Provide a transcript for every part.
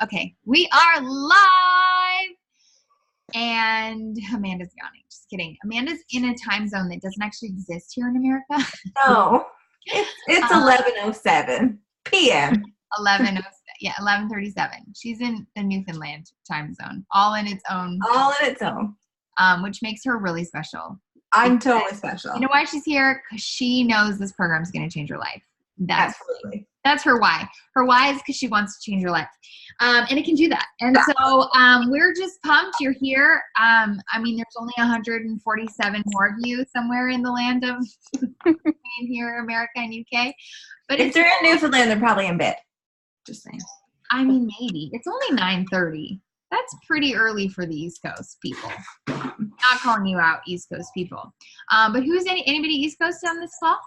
Okay, we are live, and Amanda's yawning. Just kidding. Amanda's in a time zone that doesn't actually exist here in America. No, it's 11:07 p.m. 11:37. She's in the Newfoundland time zone, all in its own, which makes her really special. I'm totally special. You know why she's here? Because she knows this program is going to change her life. Absolutely. That's her why. Her why is because she wants to change her life. And it can do that. And so we're just pumped you're here. I mean, there's only 147 more of you somewhere in the land of here, America and UK. But if they're in Newfoundland, they're probably in bed. Just saying. I mean, maybe. It's only 9:30. That's pretty early for the East Coast people. Not calling you out, East Coast people. But who's anybody East Coast on this call?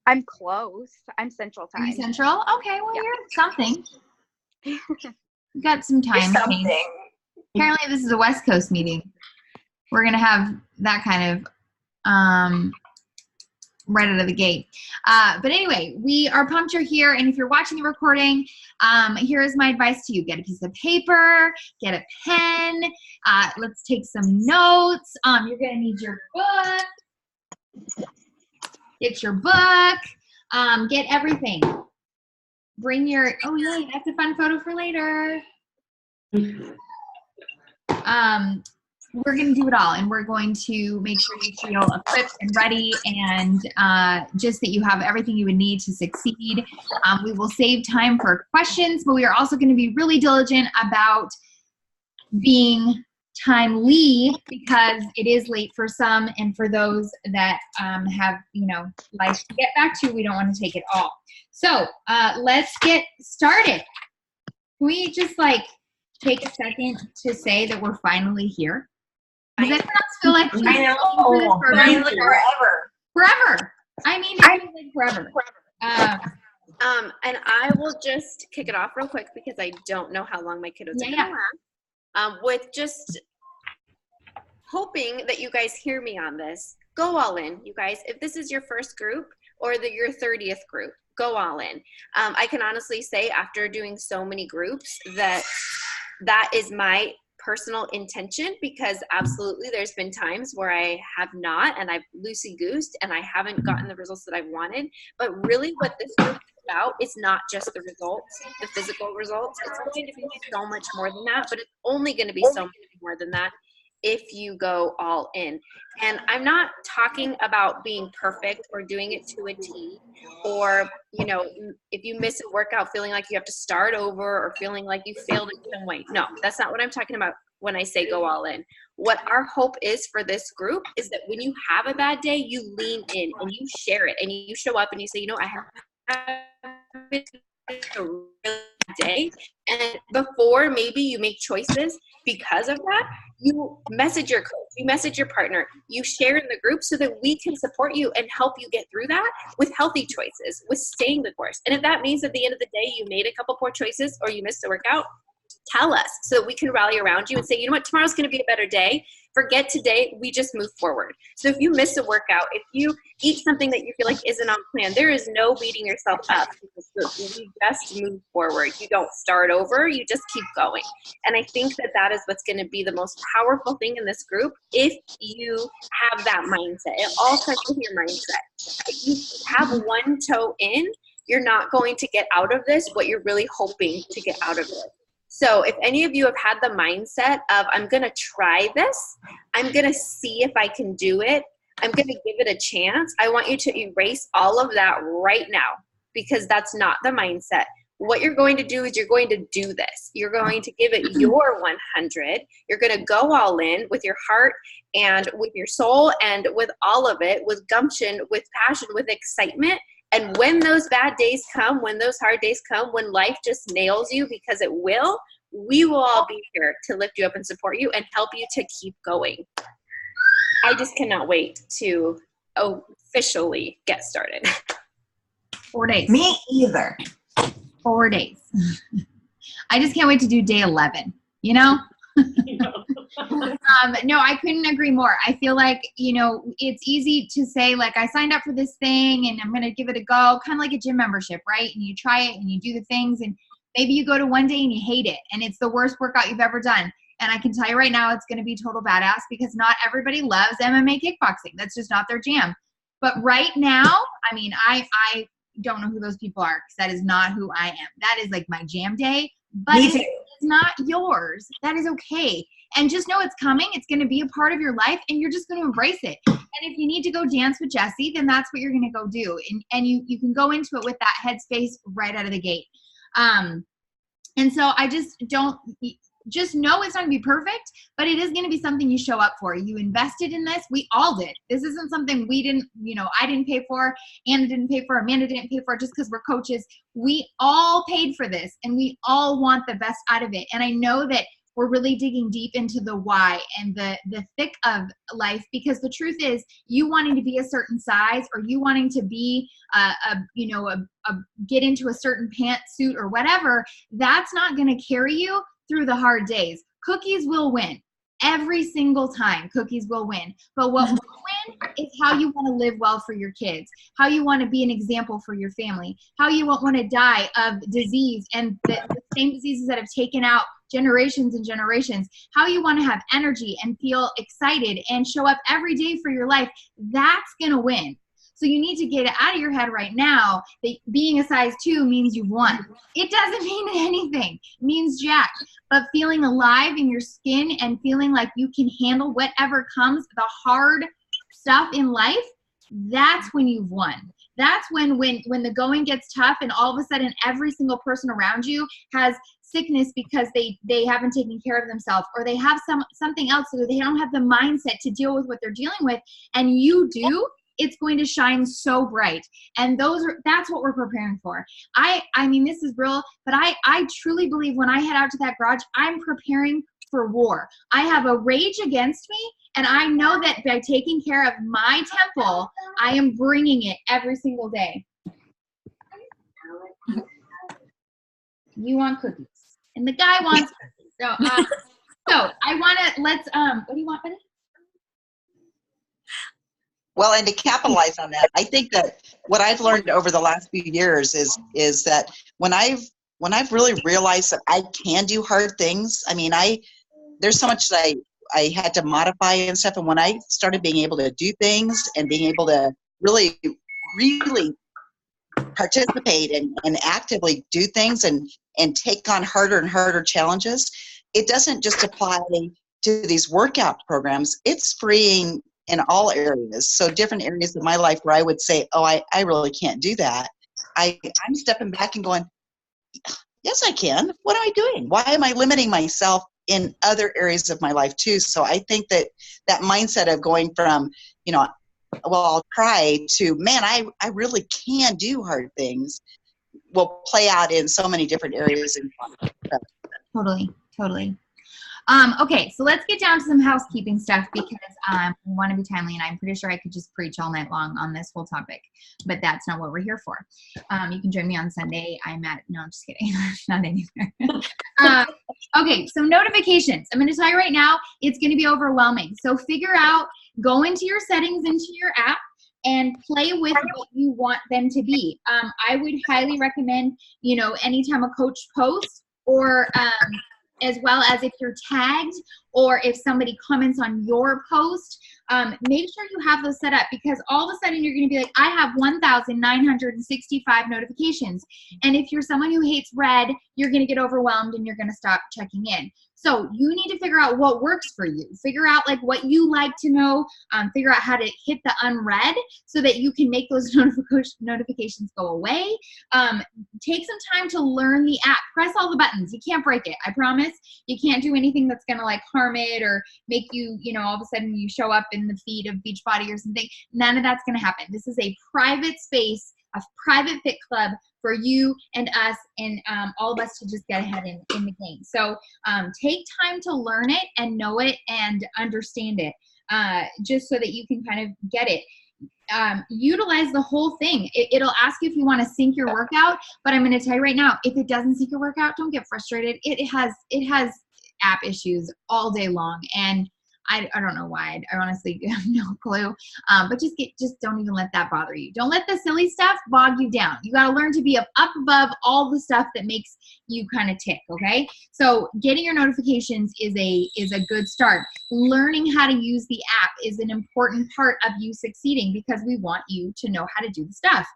I'm close. I'm Central Time. Are you Central? Okay, well, you're something. You got some time. Something. Apparently, this is a West Coast meeting. We're going to have that kind of right out of the gate. But anyway, we are pumped you're here. And if you're watching the recording, here is my advice to you. Get a piece of paper, get a pen. Let's take some notes. You're going to need your book. Get your book. Get everything. Bring your, oh yay, that's a fun photo for later. We're going to do it all, and we're going to make sure you feel equipped and ready, and just that you have everything you would need to succeed. We will save time for questions, but we are also going to be really diligent about being timely, because it is late for some, and for those that have, life to get back to, we don't want to take it all. So let's get started. Can we just take a second to say that we're finally here? Does anyone else feel like I know, finally forever? I mean, it feels like forever. And I will just kick it off real quick because I don't know how long my kiddos are going to last. With just hoping that you guys hear me on this. Go all in, you guys. If this is your first group or your 30th group, go all in. I can honestly say, after doing so many groups, that is my personal intention, because absolutely there's been times where I have not, and I've loosey-goosed, and I haven't gotten the results that I've wanted. But really what this group is about is not just the results, the physical results. It's going to be so much more than that, but it's only going to be so much more than that if you go all in. And I'm not talking about being perfect or doing it to a T, or, if you miss a workout feeling like you have to start over or feeling like you failed in some way. No, that's not what I'm talking about when I say go all in. What our hope is for this group is that when you have a bad day, you lean in and you share it, and you show up and you say, I have a really bad day. And before maybe you make choices because of that, you message your coach, you message your partner, you share in the group so that we can support you and help you get through that with healthy choices, with staying the course. And if that means at the end of the day you made a couple poor choices or you missed a workout, tell us so that we can rally around you and say, you know what, tomorrow's going to be a better day. Forget today, we just move forward. So if you miss a workout, if you eat something that you feel like isn't on plan, there is no beating yourself up. You just move forward. You don't start over, you just keep going. And I think that is what's going to be the most powerful thing in this group if you have that mindset. It all starts with your mindset. If you have one toe in, you're not going to get out of this what you're really hoping to get out of it. So if any of you have had the mindset of, I'm going to try this, I'm going to see if I can do it, I'm going to give it a chance, I want you to erase all of that right now, because that's not the mindset. What you're going to do is you're going to do this. You're going to give it your 100. You're going to go all in with your heart and with your soul and with all of it, with gumption, with passion, with excitement. And when those bad days come, when those hard days come, when life just nails you, because it will, we will all be here to lift you up and support you and help you to keep going. I just cannot wait to officially get started. 4 days. Me either. 4 days. I just can't wait to do day 11, No, I couldn't agree more. I feel like, it's easy to say, like, I signed up for this thing and I'm going to give it a go, kind of like a gym membership, right? And you try it and you do the things, and maybe you go to one day and you hate it and it's the worst workout you've ever done. And I can tell you right now, it's going to be total badass, because not everybody loves MMA kickboxing. That's just not their jam. But right now, I mean, I don't know who those people are, because that is not who I am. That is like my jam day. But Me if too. it's not yours, that is okay. And just know it's coming. It's going to be a part of your life, and you're just going to embrace it. And if you need to go dance with Jessie, then that's what you're going to go do. And you can go into it with that headspace right out of the gate. And so I just know it's not going to be perfect, but it is going to be something you show up for. You invested in this. We all did. This isn't something we didn't, I didn't pay for, Anna didn't pay for, Amanda didn't pay for, just because we're coaches. We all paid for this, and we all want the best out of it. And I know that we're really digging deep into the why and the thick of life, because the truth is, you wanting to be a certain size, or you wanting to be get into a certain pantsuit or whatever, that's not going to carry you through the hard days. Cookies will win. Every single time, cookies will win. But what will win is how you want to live well for your kids, how you want to be an example for your family, how you won't want to die of disease and the same diseases that have taken out generations and generations, how you want to have energy and feel excited and show up every day for your life. That's going to win. So you need to get it out of your head right now that being a size 2 means you've won. It doesn't mean anything. It means jack. But feeling alive in your skin and feeling like you can handle whatever comes, the hard stuff in life, that's when you've won. That's when the going gets tough and all of a sudden every single person around you has sickness because they haven't taken care of themselves, or they have something else, so they don't have the mindset to deal with what they're dealing with, and you do. It's going to shine so bright. And that's what we're preparing for. I mean, this is real, but I truly believe when I head out to that garage, I'm preparing for war. I have a rage against me, and I know that by taking care of my temple, I am bringing it every single day. You want cookies, and the guy wants cookies. So I want to, what do you want, buddy? Well, and to capitalize on that, I think that what I've learned over the last few years is that when I've really realized that I can do hard things, I mean, there's so much that I had to modify and stuff, and when I started being able to do things and being able to really, really participate and actively do things and take on harder and harder challenges, it doesn't just apply to these workout programs. It's freeing in all areas. So different areas of my life where I would say, oh, I really can't do that. I'm stepping back and going, yes, I can. What am I doing? Why am I limiting myself in other areas of my life too? So I think that mindset of going from, well, I'll try to, man, I really can do hard things will play out in so many different areas. Totally. Okay, so let's get down to some housekeeping stuff, because we want to be timely, and I'm pretty sure I could just preach all night long on this whole topic, but that's not what we're here for. You can join me on Sunday. No, I'm just kidding. Not anywhere. Okay, so notifications. I'm going to tell you right now, it's going to be overwhelming. So go into your settings, into your app, and play with what you want them to be. I would highly recommend, anytime a coach posts, or as well as if you're tagged, or if somebody comments on your post, make sure you have those set up, because all of a sudden you're going to be like, I have 1,965 notifications. And if you're someone who hates red, you're going to get overwhelmed and you're going to stop checking in. So you need to figure out what works for you. Figure out like what you like to know. Figure out how to hit the unread so that you can make those notifications go away. Take some time to learn the app. Press all the buttons. You can't break it. I promise. You can't do anything that's going to like harm it or make you, all of a sudden you show up in the feed of Beachbody or something. None of that's going to happen. This is a private space, a private fit club for you and us and all of us to just get ahead in the game. So take time to learn it and know it and understand it, just so that you can kind of get it. Utilize the whole thing. It'll ask you if you want to sync your workout, but I'm going to tell you right now, if it doesn't sync your workout, don't get frustrated. It has app issues all day long. And I don't know why. I honestly have no clue. But just don't even let that bother you. Don't let the silly stuff bog you down. You got to learn to be up above all the stuff that makes you kind of tick. Okay. So getting your notifications is a good start. Learning how to use the app is an important part of you succeeding because we want you to know how to do the stuff.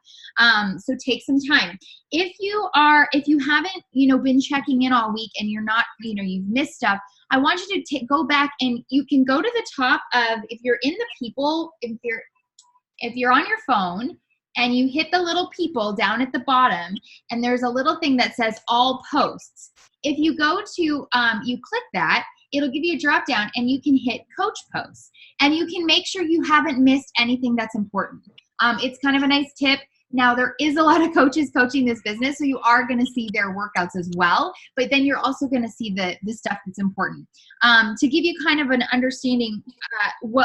So take some time. If you haven't, been checking in all week and you're not, you've missed stuff, I want you to go back and you can go to the top of, if you're in the people, if you're on your phone and you hit the little people down at the bottom and there's a little thing that says all posts. If you go to, you click that, it'll give you a drop down and you can hit coach posts and you can make sure you haven't missed anything that's important. It's kind of a nice tip. Now, there is a lot of coaches coaching this business, so you are going to see their workouts as well, but then you're also going to see the stuff that's important. To give you kind of an understanding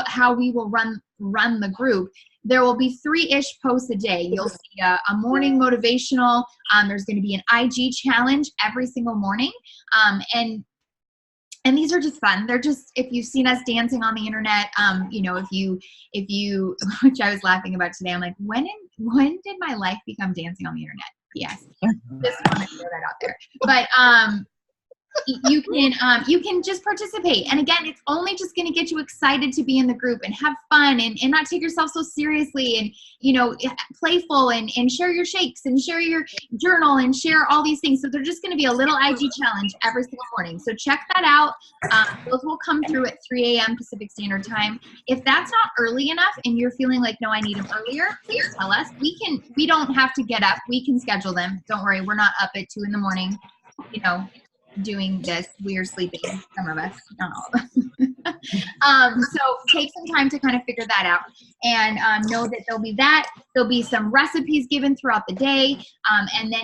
how we will run the group, there will be 3-ish posts a day. You'll see a morning motivational. There's going to be an IG challenge every single morning, and these are just fun. They're just, if you've seen us dancing on the internet, if you, which I was laughing about today, I'm like, when did my life become dancing on the internet? Yes. Just want to throw that out there. But, you can just participate. And again, it's only just going to get you excited to be in the group and have fun and not take yourself so seriously and, playful and share your shakes and share your journal and share all these things. So they're just going to be a little IG challenge every single morning. So check that out. Those will come through at 3 a.m. Pacific Standard Time. If that's not early enough and you're feeling like, no, I need them earlier, please tell us. We don't have to get up. We can schedule them. Don't worry. We're not up at 2 a.m, doing this. We are sleeping, some of us, not all of us. So take some time to kind of figure that out and know that there'll be some recipes given throughout the day, and then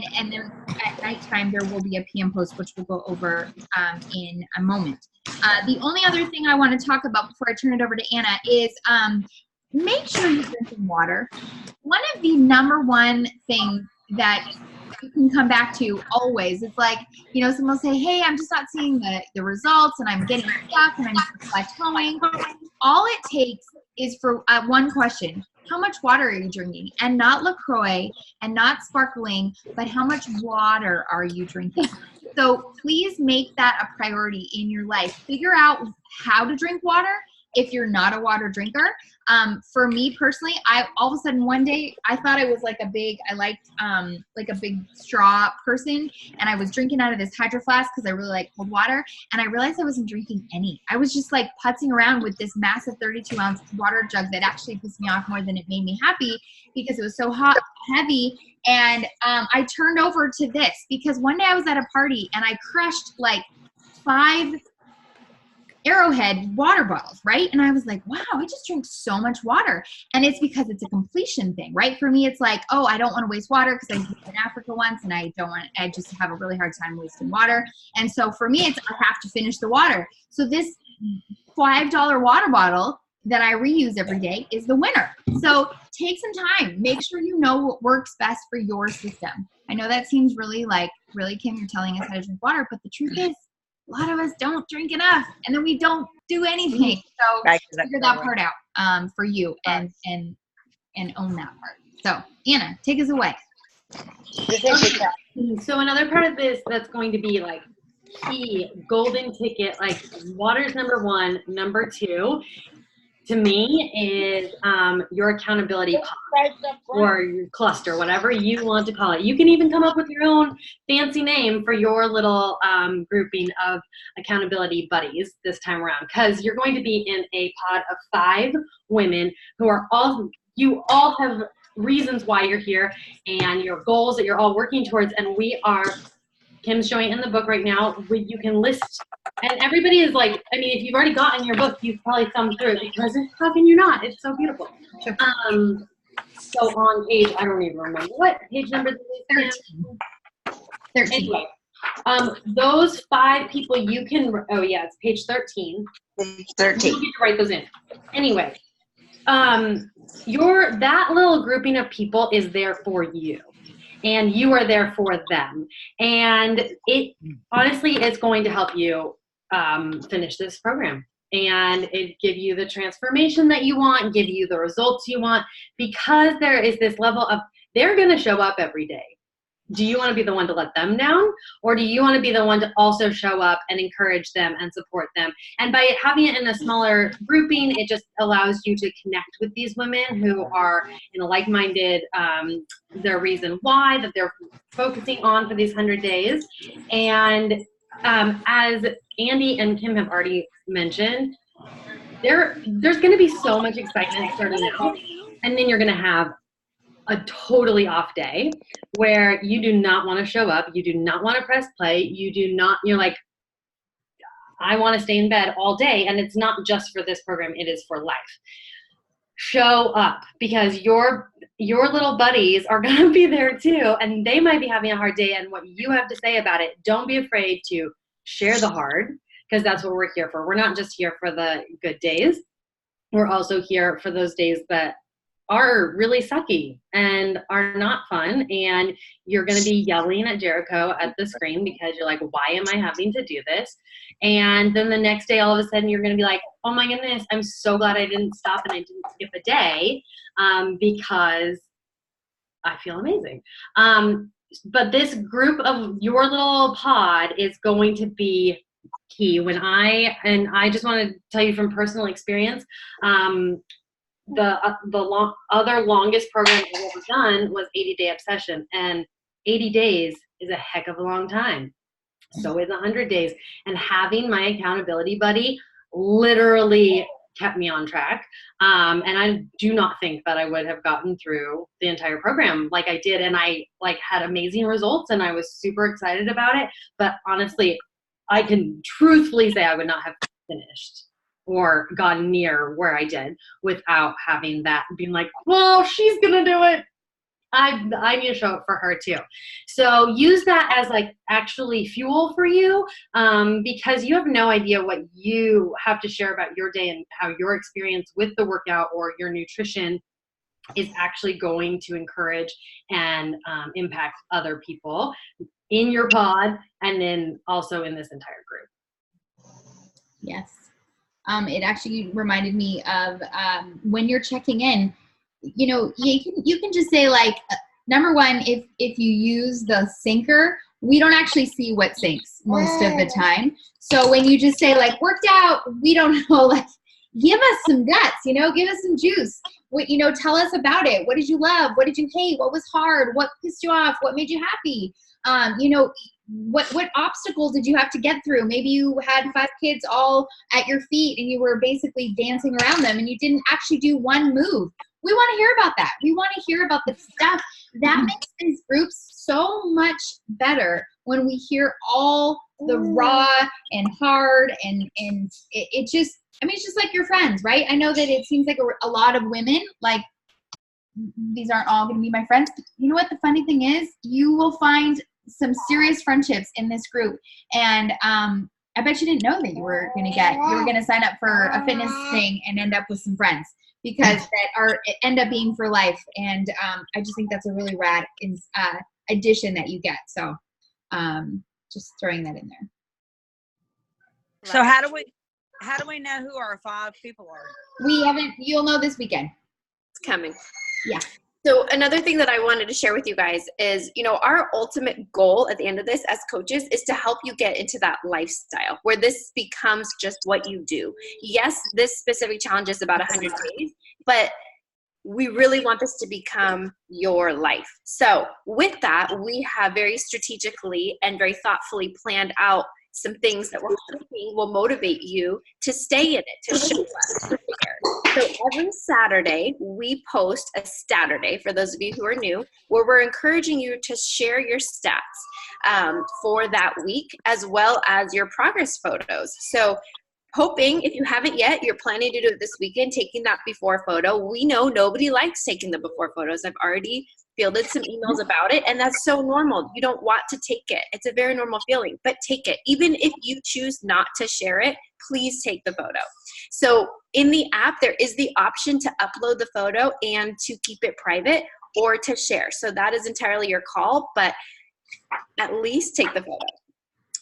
at nighttime there will be a PM post, which we'll go over in a moment. The only other thing I want to talk about before I turn it over to Anna is make sure you're drinking water. One of the number one things that you can come back to always. It's like, someone will say, hey, I'm just not seeing the results and I'm getting stuck and I'm plateauing. All it takes is for one question. How much water are you drinking? And not LaCroix and not sparkling, but how much water are you drinking? So please make that a priority in your life. Figure out how to drink water if you're not a water drinker. For me personally, all of a sudden one day I thought I was like a big straw person, and I was drinking out of this Hydro Flask because I really like cold water, and I realized I wasn't drinking any. I was just like putzing around with this massive 32-ounce water jug that actually pissed me off more than it made me happy because it was so hot, heavy, and I turned over to this because one day I was at a party and I crushed like 5 Arrowhead water bottles, right? And I was like, wow, I just drank so much water. And it's because it's a completion thing, right? For me, it's like, oh, I don't want to waste water because I was in Africa once and I just have a really hard time wasting water. And so for me, it's, I have to finish the water. So this $5 water bottle that I reuse every day is the winner. So take some time, make sure you know what works best for your system. I know that seems really Kim, you're telling us how to drink water, but the truth is, a lot of us don't drink enough, and then we don't do anything. So figure that part out for you and own that part. So Anna, take us away. So another part of this that's going to be like key golden ticket, like water's number 1, number 2 to me is your accountability pod or your cluster, whatever you want to call it. You can even come up with your own fancy name for your little grouping of accountability buddies this time around, because you're going to be in a pod of 5 women who are you all have reasons why you're here and your goals that you're all working towards, and Kim's showing it in the book right now. You can list, and everybody is like, I mean, if you've already gotten your book, you've probably thumbed through it because how can you not? It's so beautiful. Sure. So on page, I don't even remember what page number is it? 13. Anyway, those 5 people you can. Oh yeah, it's page 13. Page 13. You need to write those in. Anyway, that little grouping of people is there for you. And you are there for them. And it honestly is going to help you finish this program. And it give you the transformation that you want, give you the results you want, because there is this level of, they're going to show up every day. Do you want to be the one to let them down? Or do you want to be the one to also show up and encourage them and support them? And by having it in a smaller grouping, it just allows you to connect with these women who are in a like-minded, their reason why that they're focusing on for these 100 days. And as Andy and Kim have already mentioned, there's going to be so much excitement starting out, and then you're going to have a totally off day where you do not want to show up, you do not want to press play, you're like, I want to stay in bed all day. And it's not just for this program, it is for life. Show up, because your little buddies are going to be there too, and they might be having a hard day, and what you have to say about it, don't be afraid to share the hard, because that's what we're here for. We're not just here for the good days, we're also here for those days that are really sucky and are not fun, and you're going to be yelling at Jericho at the screen because you're like, why am I having to do this? And then the next day, all of a sudden, you're going to be like, oh my goodness, I'm so glad I didn't stop and I didn't skip a day, because I feel amazing. But this group of your little pod is going to be key. I just want to tell you from personal experience, the other longest program I've ever done was 80-day obsession, and 80 days is a heck of a long time. So is 100 days, and having my accountability buddy literally kept me on track. And I do not think that I would have gotten through the entire program like I did, and I had amazing results, and I was super excited about it. But honestly, I can truthfully say I would not have finished or gotten near where I did without having that being like, well, she's gonna do it. I need to show up for her too. So use that as actually fuel for you, because you have no idea what you have to share about your day and how your experience with the workout or your nutrition is actually going to encourage and impact other people in your pod, and then also in this entire group. Yes. It actually reminded me of when you're checking in, you can just say number one, if you use the sinker, we don't actually see what sinks most of the time. So when you just say worked out, we don't know, give us some guts, give us some juice. What, tell us about it. What did you love? What did you hate? What was hard? What pissed you off? What made you happy? What obstacles did you have to get through? Maybe you had 5 kids all at your feet and you were basically dancing around them and you didn't actually do one move. We want to hear about that. We want to hear about the stuff that makes these groups so much better when we hear all the raw and hard and it just, it's just like your friends, right? I know that it seems like a lot of women, these aren't all going to be my friends. But you know what the funny thing is? You will find some serious friendships in this group. And I bet you didn't know that you were going to sign up for a fitness thing and end up with some friends, because end up being for life. And I just think that's a really rad addition that you get. So just throwing that in there. So how do we know who our 5 people are? You'll know this weekend. It's coming. Yeah. So another thing that I wanted to share with you guys is, our ultimate goal at the end of this as coaches is to help you get into that lifestyle where this becomes just what you do. Yes, this specific challenge is about 100 days, but we really want this to become your life. So with that, we have very strategically and very thoughtfully planned out some things that we're hoping will motivate you to stay in it, to show up. So every Saturday, we post a Saturday, for those of you who are new, where we're encouraging you to share your stats for that week, as well as your progress photos. So hoping, if you haven't yet, you're planning to do it this weekend, taking that before photo. We know nobody likes taking the before photos. I've already fielded some emails about it, and that's so normal. You don't want to take it. It's a very normal feeling, but take it. Even if you choose not to share it, please take the photo. So in the app, there is the option to upload the photo and to keep it private or to share. So that is entirely your call, but at least take the photo.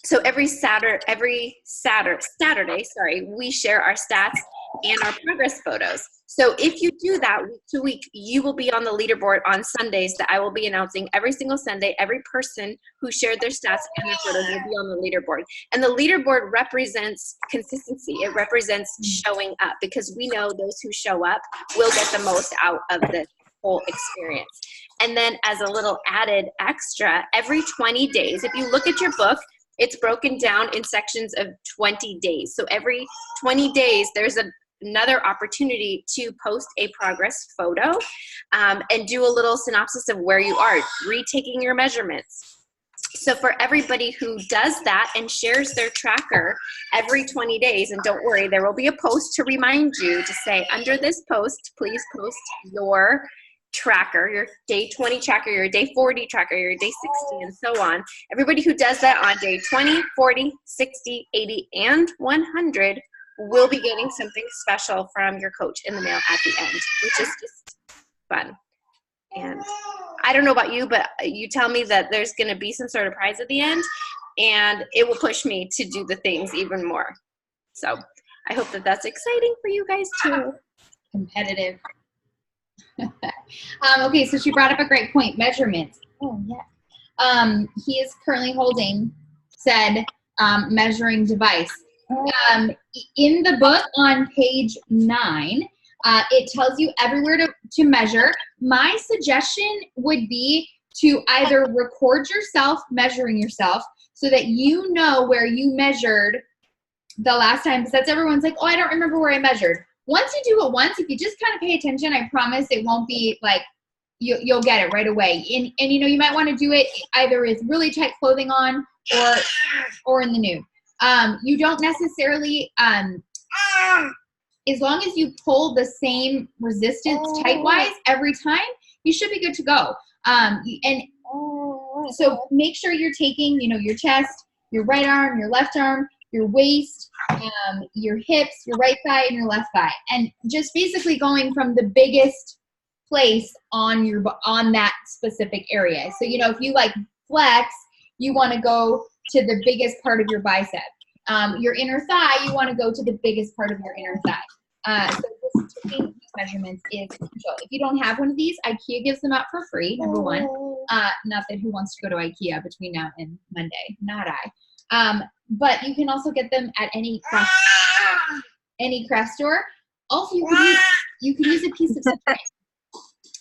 So every Saturday, sorry, we share our stats and our progress photos. So if you do that week to week, you will be on the leaderboard on Sundays that I will be announcing every single Sunday. Every person who shared their stats and their photos will be on the leaderboard. And the leaderboard represents consistency. It represents showing up, because we know those who show up will get the most out of this whole experience. And then as a little added extra, every 20 days, if you look at your book, it's broken down in sections of 20 days. So every 20 days, there's another opportunity to post a progress photo and do a little synopsis of where you are, retaking your measurements. So for everybody who does that and shares their tracker every 20 days, and don't worry, there will be a post to remind you to say, under this post, please post your tracker, your day 20 tracker, your day 40 tracker, your day 60, and so on. Everybody who does that on day 20, 40, 60, 80, and 100 will be getting something special from your coach in the mail at the end, which is just fun. And I don't know about you, but you tell me that there's going to be some sort of prize at the end, and it will push me to do the things even more. So I hope that that's exciting for you guys too. Competitive. Okay, so she brought up a great point, measurements. Oh, yeah. He is currently holding said measuring device. In the book on page 9, it tells you everywhere to measure. My suggestion would be to either record yourself measuring yourself so that you know where you measured the last time, because that's everyone's like, oh, I don't remember where I measured. Once you do it once, if you just kind of pay attention, I promise it won't be like, you'll get it right away. And you know, you might want to do it either with really tight clothing on or in the nude. You don't necessarily, as long as you pull the same resistance tight-wise every time, you should be good to go. And so make sure you're taking, you know, your chest, your right arm, your left arm, your waist, your hips, your right thigh, and your left thigh. And just basically going from the biggest place on that specific area. So, you know, if you like flex, you want to go to the biggest part of your bicep. Your inner thigh, you want to go to the biggest part of your inner thigh. So just taking these measurements is crucial. If you don't have one of these, IKEA gives them out for free, number one. Not that who wants to go to IKEA between now and Monday? Not I. But you can also get them at any craft store. Also, you could use a piece of string,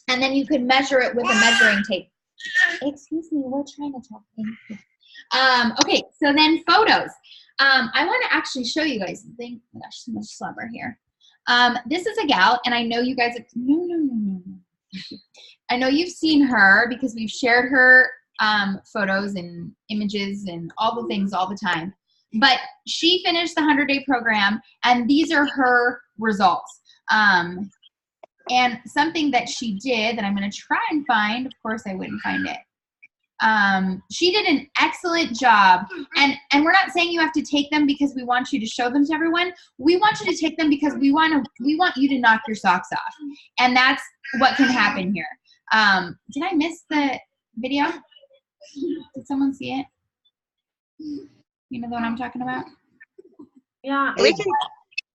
and then you could measure it with a measuring tape. Excuse me, we're trying to talk. Thank you. Okay, so then photos. I want to actually show you guys something. Oh my gosh, so much slumber here. This is a gal, and I know you guys have, no. I know you've seen her because we've shared her photos and images and all the things all the time. But she finished the 100-day program, and these are her results. And something that she did that I'm going to try and find, of course I wouldn't find it. She did an excellent job, and we're not saying you have to take them because we want you to show them to everyone. We want you to take them because we want you to knock your socks off, and that's what can happen here. Did I miss the video? Did someone see it? You know the one I'm talking about? Yeah.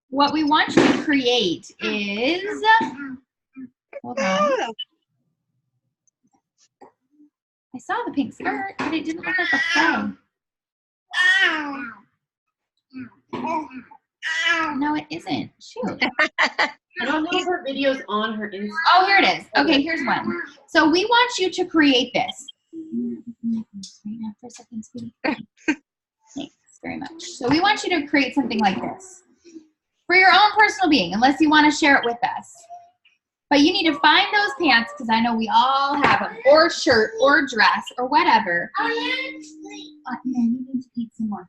What we want you to create is, hold on. I saw the pink skirt, but it didn't look like a flag. No, it isn't. Shoot. I don't know if her video's on her Instagram. Oh, here it is. Okay, here's one. So we want you to create this. Right now for a second, sweetie. Thanks very much. So we want you to create something like this for your own personal being, unless you want to share it with us. But you need to find those pants, because I know we all have them, or shirt, or dress, or whatever. No, you need to eat some more.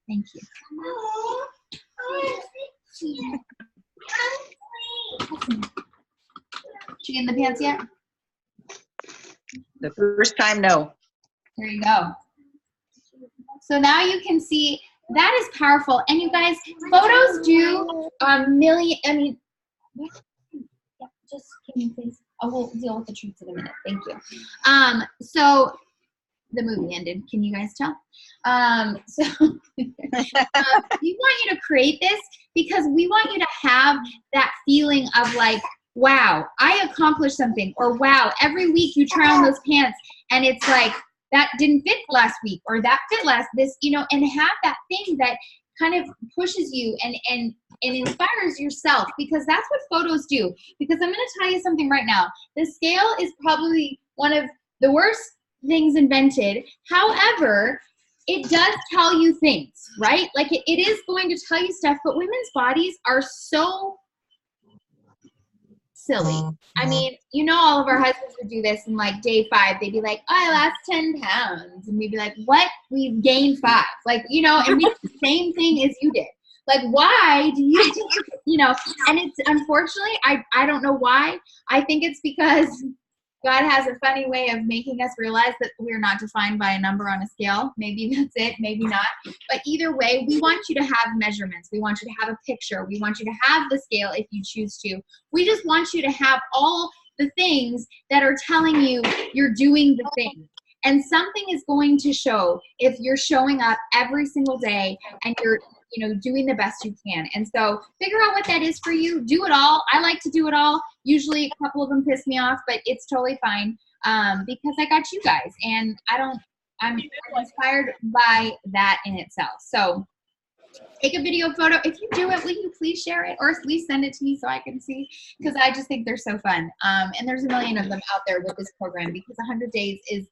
Thank you. Did you get in the pants yet? The first time, no. There you go. So now you can see that is powerful. And you guys, photos do a million, I mean, yeah, just can you please? I will deal with the treats in a minute. Thank you. So the movie ended. Can you guys tell? So we want you to create this because we want you to have that feeling of like, wow, I accomplished something, or wow, every week you try on those pants and it's like, that didn't fit last week, or that fit this, you know, and have that thing that kind of pushes you and inspires yourself, because that's what photos do. Because I'm going to tell you something right now. The scale is probably one of the worst things invented. However, it does tell you things, right? Like it is going to tell you stuff, but women's bodies are so silly. I mean, you know, all of our husbands would do this, and like day 5, they'd be like, oh, I lost 10 pounds. And we'd be like, what? We've gained 5. Like, you know, and we did the same thing as you did. Like, why do you, you know, and it's unfortunately, I don't know why. I think it's because God has a funny way of making us realize that we're not defined by a number on a scale. Maybe that's it, maybe not. But either way, we want you to have measurements. We want you to have a picture. We want you to have the scale if you choose to. We just want you to have all the things that are telling you you're doing the thing. And something is going to show if you're showing up every single day and you're, you know, doing the best you can. And so figure out what that is for you. Do it all. I like to do it all. Usually a couple of them piss me off, but it's totally fine because I got you guys, and I'm inspired by that in itself. So take a video photo. If you do it, will you please share it, or at least send it to me so I can see, because I just think they're so fun. And there's a million of them out there with this program, because 100 days is,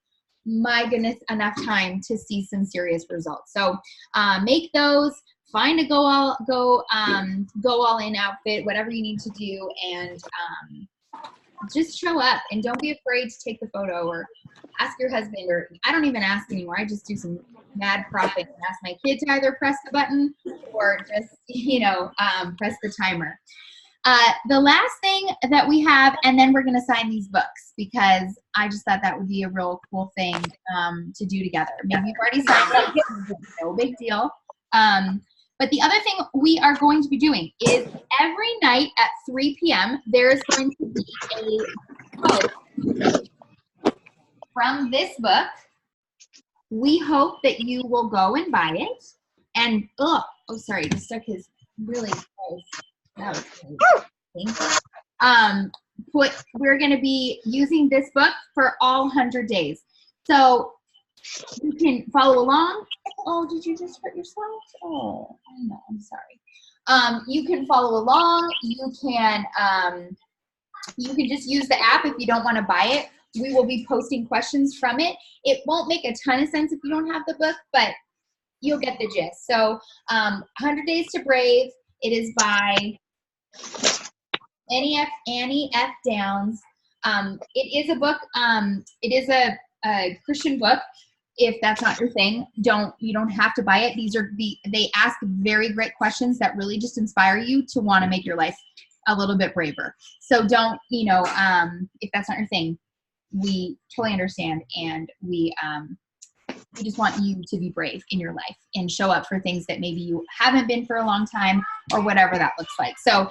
my goodness, enough time to see some serious results. So make those. Find a go all in outfit, whatever you need to do, and just show up, and don't be afraid to take the photo, or ask your husband, or I don't even ask anymore. I just do some mad propping and ask my kid to either press the button or just, you know, press the timer. The last thing that we have, and then we're going to sign these books, because I just thought that would be a real cool thing to do together. Maybe you've already signed them, no big deal. But the other thing we are going to be doing is every night at 3 p.m., there is going to be a quote from this book. We hope that you will go and buy it. And, oh, sorry, just stuck his really close. That was crazy. We're going to be using this book for all 100 days. So you can follow along. Oh, did you just hurt yourself? Oh, I know. I'm sorry. You can follow along. You can just use the app if you don't want to buy it. We will be posting questions from it. It won't make a ton of sense if you don't have the book, but you'll get the gist. So 100 Days to Brave. It is by Annie F. Downs. It is a book. It is a Christian book. If that's not your thing, you don't have to buy it. They ask very great questions that really just inspire you to want to make your life a little bit braver. So don't, if that's not your thing, we totally understand, and we just want you to be brave in your life and show up for things that maybe you haven't been for a long time, or whatever that looks like. So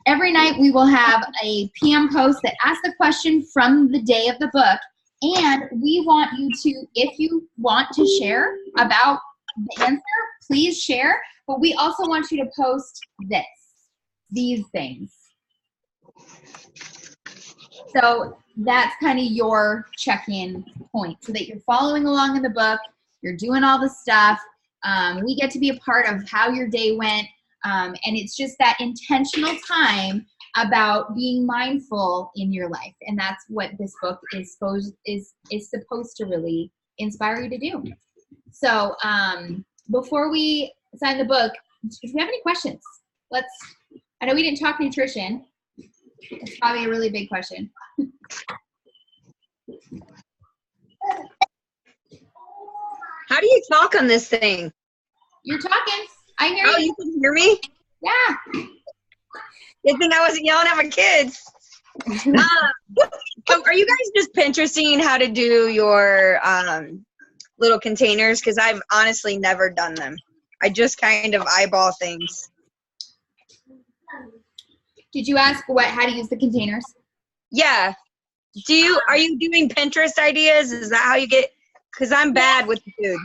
every night we will have a PM post that asks a question from the day of the book. And we want you to, if you want to share about the answer, please share. But we also want you to post these things. So that's kind of your check-in point, so that you're following along in the book, you're doing all the stuff. We get to be a part of how your day went. And it's just that intentional time about being mindful in your life. And that's what this book is supposed to really inspire you to do. So before we sign the book, if you have any questions, I know we didn't talk nutrition. It's probably a really big question. How do you talk on this thing? You're talking. I hear you. Oh, you can hear me? Yeah. Good thing I wasn't yelling at my kids. So are you guys just Pinteresting how to do your little containers? Because I've honestly never done them. I just kind of eyeball things. Did you ask how to use the containers? Yeah. Are you doing Pinterest ideas? Is that how you get Because I'm bad with the food.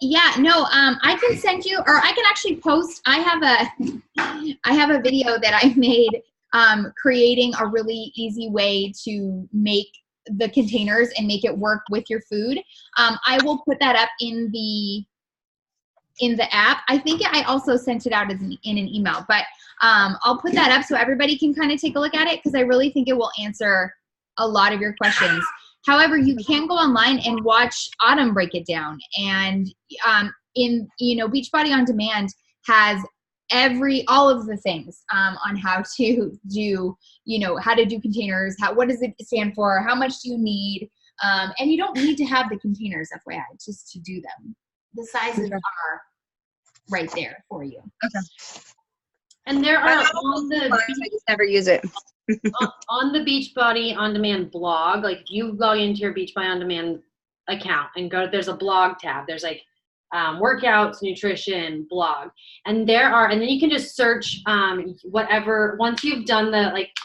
Yeah, no, I can send you, or I can actually post. I have a video that I made creating a really easy way to make the containers and make it work with your food. I will put that up in the app. I think I also sent it out in an email, but I'll put that up so everybody can kind of take a look at it because I really think it will answer a lot of your questions. However, you can go online and watch Autumn break it down. And Beachbody On Demand has all of the things on how to do, how to do containers, what does it stand for, how much do you need, and you don't need to have the containers, FYI, just to do them. The sizes are right there for you. Okay. And there are on I the just never use it. on the Beachbody On Demand blog, like if you log into your Beachbody On Demand account and there's a blog tab. There's like workouts, nutrition, blog, and then you can just search whatever. Once you've done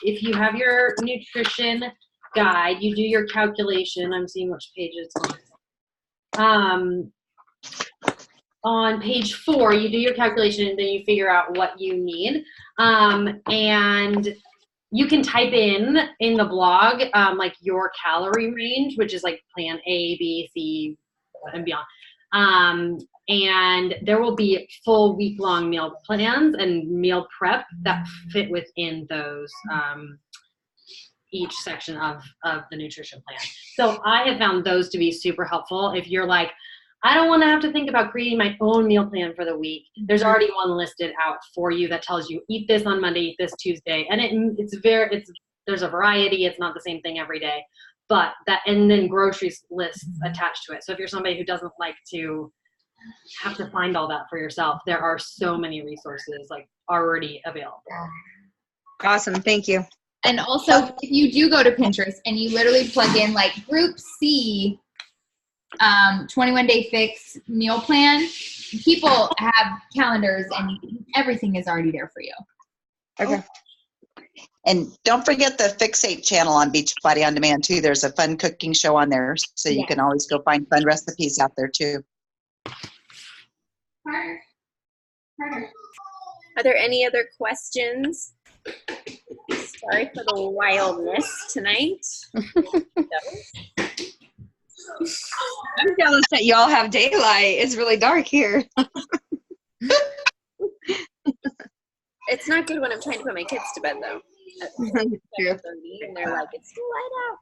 if you have your nutrition guide, you do your calculation. I'm seeing which page it's on. On page 4, you do your calculation and then you figure out what you need. And you can type in the blog your calorie range, which is like plan A, B, C, and beyond. And there will be full week-long meal plans and meal prep that fit within those each section of the nutrition plan. So I have found those to be super helpful. If you're like, I don't want to have to think about creating my own meal plan for the week. There's already one listed out for you that tells you eat this on Monday, eat this Tuesday, and there's a variety. It's not the same thing every day, and then groceries lists attached to it. So if you're somebody who doesn't like to have to find all that for yourself, there are so many resources already available. Awesome, thank you. And also, if you do go to Pinterest and you literally plug in Group C 21-day fix meal plan, people have calendars and everything is already there for you. Okay. And don't forget the Fixate channel on Beachbody On Demand too. There's a fun cooking show on there, so you can always go find fun recipes out there too. Carter. Are there any other questions? Sorry for the wildness tonight. I'm jealous that y'all have daylight. It's really dark here. It's not good when I'm trying to put my kids to bed though. True. And they're like, it's too light out.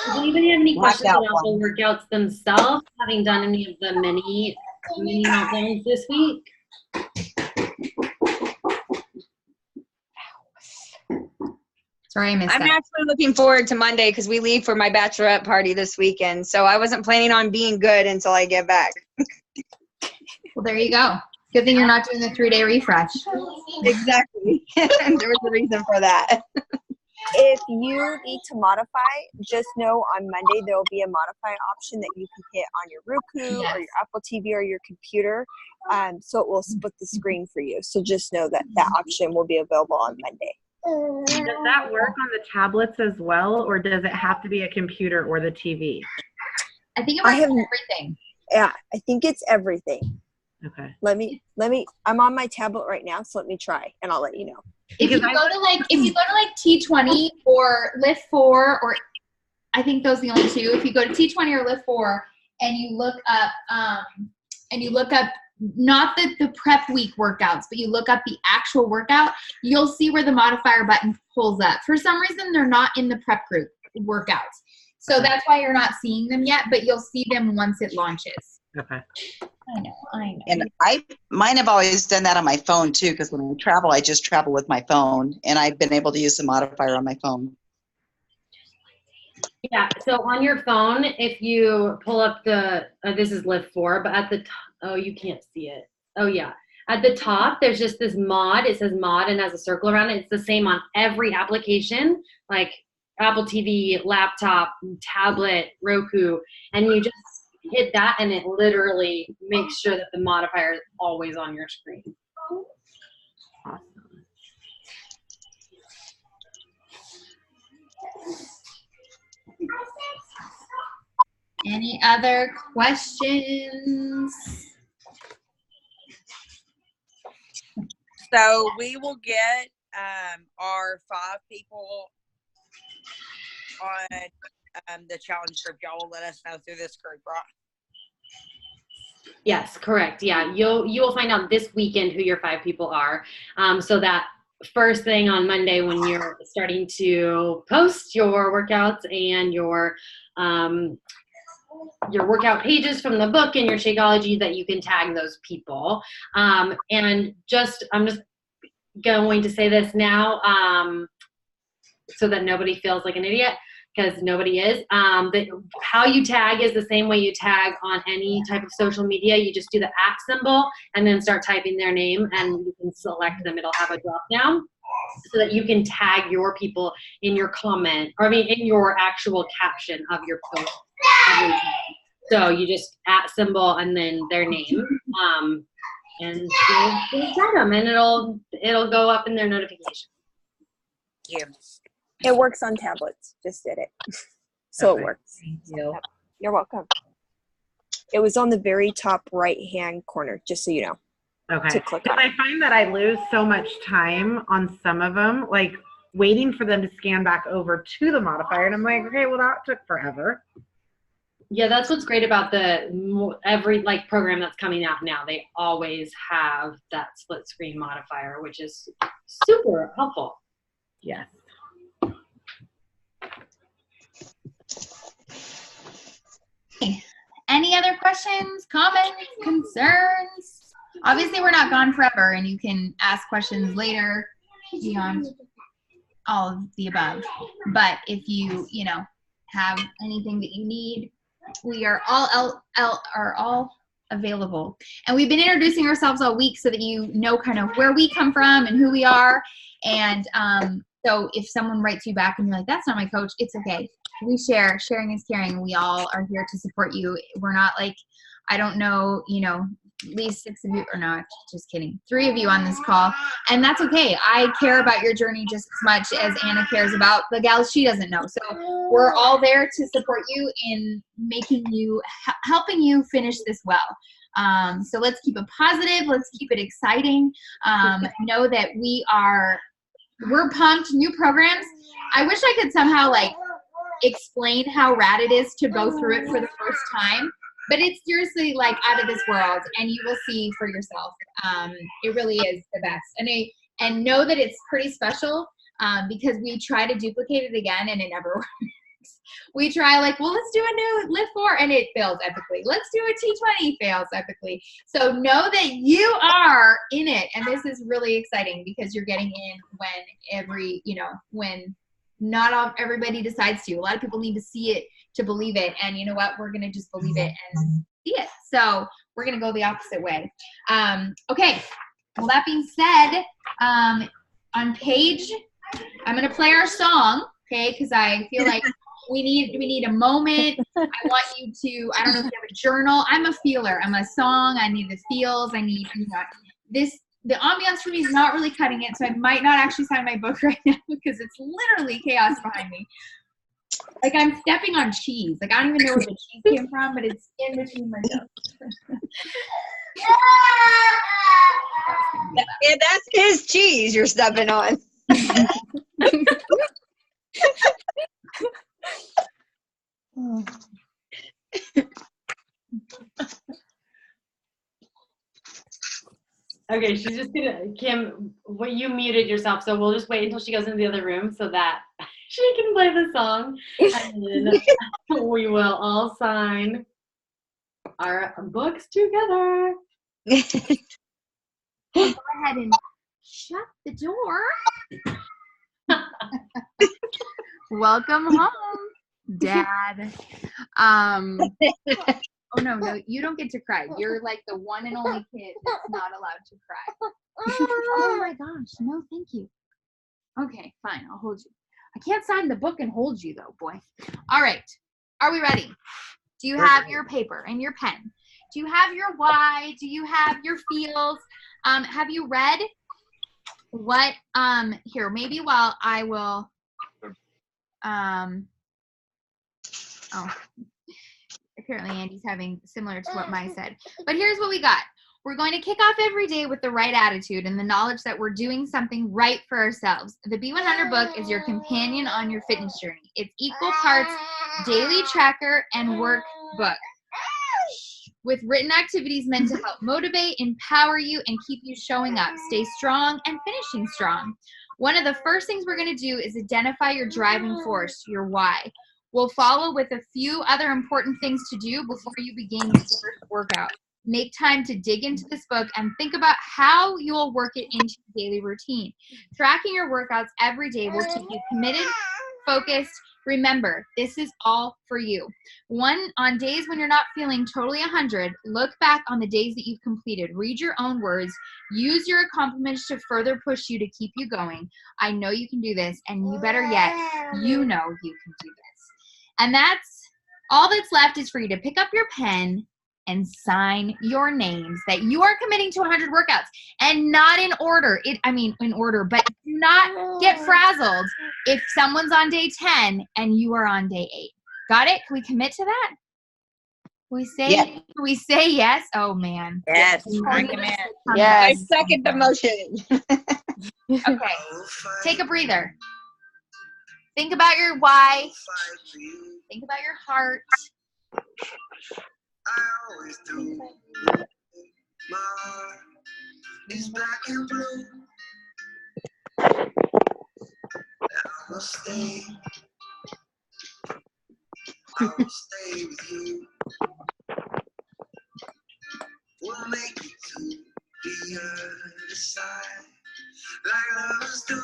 Does anybody have any questions Blackout about the workouts themselves, having done any of the mini meltdowns this week? Sorry, I missed I'm that. actually looking forward to Monday because we leave for my bachelorette party this weekend. So I wasn't planning on being good until I get back. Well, there you go. Good thing you're not doing the 3-day refresh. Exactly. There was a reason for that. If you need to modify, just know on Monday there will be a modify option that you can hit on your Roku or your Apple TV or your computer. So it will split the screen for you. So just know that that option will be available on Monday. Does that work on the tablets as well, or does it have to be a computer or the TV? I think it works for everything. Yeah, I think it's everything. Okay. Let me, I'm on my tablet right now, so let me try and I'll let you know. If you go to T20 or Lift 4, or I think those are the only two. If you go to T20 or Lift 4 and you look up not the prep week workouts, but you look up the actual workout, you'll see where the modifier button pulls up. For some reason, they're not in the prep group workouts. So that's why you're not seeing them yet, but you'll see them once it launches. Okay. I know. And mine have always done that on my phone too, because when I travel, I just travel with my phone, and I've been able to use the modifier on my phone. Yeah, so on your phone, if you pull up this is Lift 4, but at the top, oh, you can't see it. Oh, yeah. At the top, there's just this mod. It says mod and has a circle around it. It's the same on every application, like Apple TV, laptop, tablet, Roku, and you just hit that, and it literally makes sure that the modifier is always on your screen. Awesome. Any other questions? So we will get our 5 people on the challenge group. Y'all will let us know through this group, right? Yes, correct. Yeah, you will find out this weekend who your 5 people are. So that first thing on Monday when you're starting to post your workouts and your workout pages from the book and your Shakeology, that you can tag those people. And I'm just going to say this now so that nobody feels like an idiot, because nobody is. How you tag is the same way you tag on any type of social media. You just do the @ symbol and then start typing their name, and you can select them. It'll have a drop down so that you can tag your people in your comment, or in your actual caption of your post. So you just @ symbol and then their name, and you'll tag them, and it'll go up in their notification. Yeah. It works on tablets. Just did it. So Okay. it works. Thank you. Yep. You're welcome. It was on the very top right-hand corner, just so you know. Okay. To click 'Cause on. I find that I lose so much time on some of them, like waiting for them to scan back over to the modifier. And I'm like, okay, well, that took forever. Yeah, that's what's great about every program that's coming out now. They always have that split screen modifier, which is super helpful. Yes. Any other questions, comments, concerns? Obviously, we're not gone forever, and you can ask questions later beyond all of the above. But if you have anything that you need, we are all available. And we've been introducing ourselves all week so that you know kind of where we come from and who we are. And so if someone writes you back and you're like, that's not my coach, it's okay. We share. Sharing is caring. We all are here to support you. We're not like, I don't know, at least 6 of you, or not, just kidding, 3 of you on this call. And that's okay. I care about your journey just as much as Anna cares about the gals she doesn't know. So we're all there to support you in helping you finish this well. So let's keep it positive. Let's keep it exciting. Know that we're pumped. New programs. I wish I could somehow explain how rad it is to go through it for the first time. But it's seriously out of this world, and you will see for yourself. It really is the best. And know that it's pretty special because we try to duplicate it again, and it never works. We try let's do a new Lift 4, and it fails epically. Let's do a T20, fails epically. So know that you are in it, and this is really exciting because you're getting in when not everybody decides to. A lot of people need to see it to believe it, and you know what? We're gonna just believe it and see it. So we're gonna go the opposite way. Okay. Well, that being said, on Paige, I'm gonna play our song, okay? Because I feel like we need a moment. I want you to. I don't know if you have a journal. I'm a feeler. I'm a song. I need the feels. I need this. The ambiance for me is not really cutting it, so I might not actually sign my book right now because it's literally chaos behind me. I'm stepping on cheese. I don't even know where the cheese came from, but it's in between my toes. Yeah, that's his cheese you're stepping on. Okay, she's just gonna, Kim, you muted yourself, so we'll just wait until she goes into the other room so that she can play the song, and then we will all sign our books together. Go ahead and shut the door. Welcome home, Dad. Oh, no, you don't get to cry. You're the one and only kid that's not allowed to cry. Oh my gosh, no, thank you. Okay, fine, I'll hold you. I can't sign the book and hold you though, boy. All right, are we ready? Do you have your paper and your pen? Do you have your why? Do you have your feels? Have you read what, here, maybe while I will, apparently Andy's having similar to what Mai said. But here's what we got. We're going to kick off every day with the right attitude and the knowledge that we're doing something right for ourselves. The B100 book is your companion on your fitness journey. It's equal parts daily tracker and workbook, with written activities meant to help motivate, empower you, and keep you showing up, stay strong, and finishing strong. One of the first things we're going to do is identify your driving force, your why. We'll follow with a few other important things to do before you begin your first workout. Make time to dig into this book and think about how you'll work it into your daily routine. Tracking your workouts every day will keep you committed, focused. Remember, this is all for you. On days when you're not feeling totally 100, look back on the days that you've completed. Read your own words. Use your accomplishments to further push you to keep you going. I know you can do this, and you better yet, you know you can do this. And that's all that's left is for you to pick up your pen and sign your names that you are committing to 100 workouts, and not in order. In order, but do not get frazzled if someone's on day 10 and you are on day 8. Got it? Can we commit to that? We say yes. Oh man. Yes. I commit. I second the motion. Okay. Take a breather. Think about your why. Think about your heart. I always do. My heart is black and blue. I will stay. I will stay with you. We'll make it to the other side, like lovers do.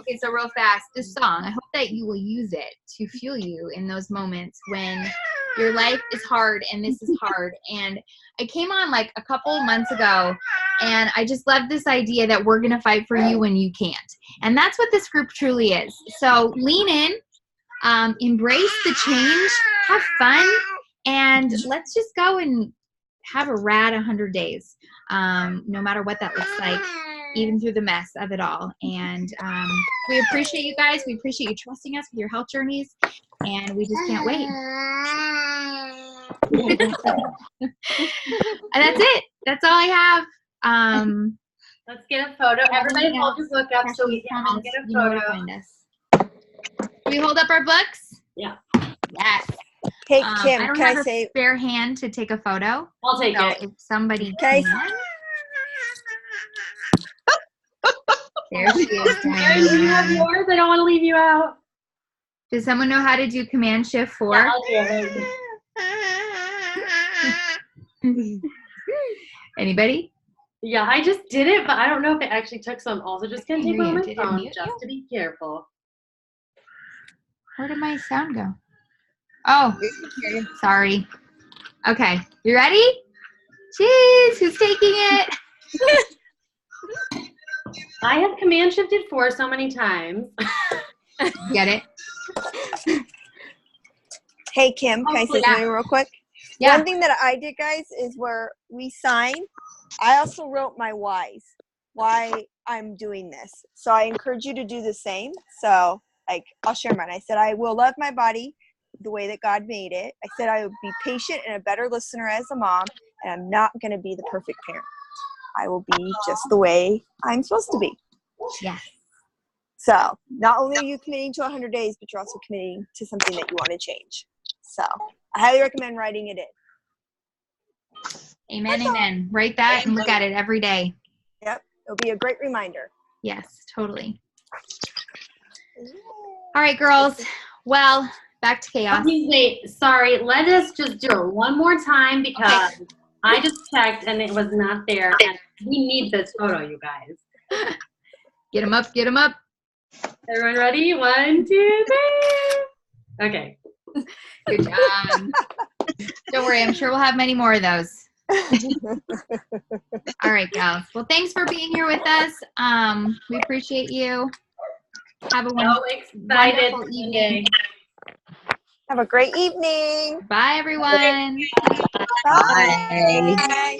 Okay, so real fast, this song, I hope that you will use it to fuel you in those moments when your life is hard and this is hard. And I came on like a couple months ago, and I just love this idea that we're going to fight for you when you can't. And that's what this group truly is. So lean in, embrace the change, have fun, and let's just go and have a rad 100 days, no matter what that looks like, even through the mess of it all. And we appreciate you guys. We appreciate you trusting us with your health journeys, and we just can't wait. And that's it. That's all I have. Let's get a photo. Everybody hold your book up so we can all get a photo. Do we hold up our books? Yeah. Yes. Hey, I Kim, don't can have I a say? spare hand to take a photo. I'll take it. If somebody Can can. There she is. Mary, do you have yours? I don't want to leave you out. Does someone know how to do Command Shift 4? Yeah, I'll do it. Anybody? Yeah, I just did it, but I don't know if it actually took, so I'm also just going to take Here on you my did it phone mute just to be careful. Where did my sound go? Oh, sorry. Okay, you ready? Jeez, who's taking it? I have Command Shifted 4 so many times. Get it? Hey, Kim, can I say something real quick? Yeah. One thing that I did, guys, is where we sign, I also wrote my whys, why I'm doing this. So I encourage you to do the same. So, like, I'll share mine. I said, I will love my body the way that God made it. I said, I will be patient and a better listener as a mom, and I'm not going to be the perfect parent. I will be just the way I'm supposed to be. Yes. So not only are you committing to 100 days, but you're also committing to something that you want to change. So I highly recommend writing it in. Amen, amen. Write that and look at it every day. Yep. It'll be a great reminder. Yes, totally. All right, girls. Well, back to chaos. Wait, sorry. Let us just do it one more time because I just checked and it was not there. And we need this photo, you guys. Get them up, get them up. Everyone ready? 1, 2, 3. Okay. Good job. Don't worry, I'm sure we'll have many more of those. All right, gals. Well, thanks for being here with us. We appreciate you. Have a wonderful evening. Have a great evening. Bye, everyone. Bye. Bye.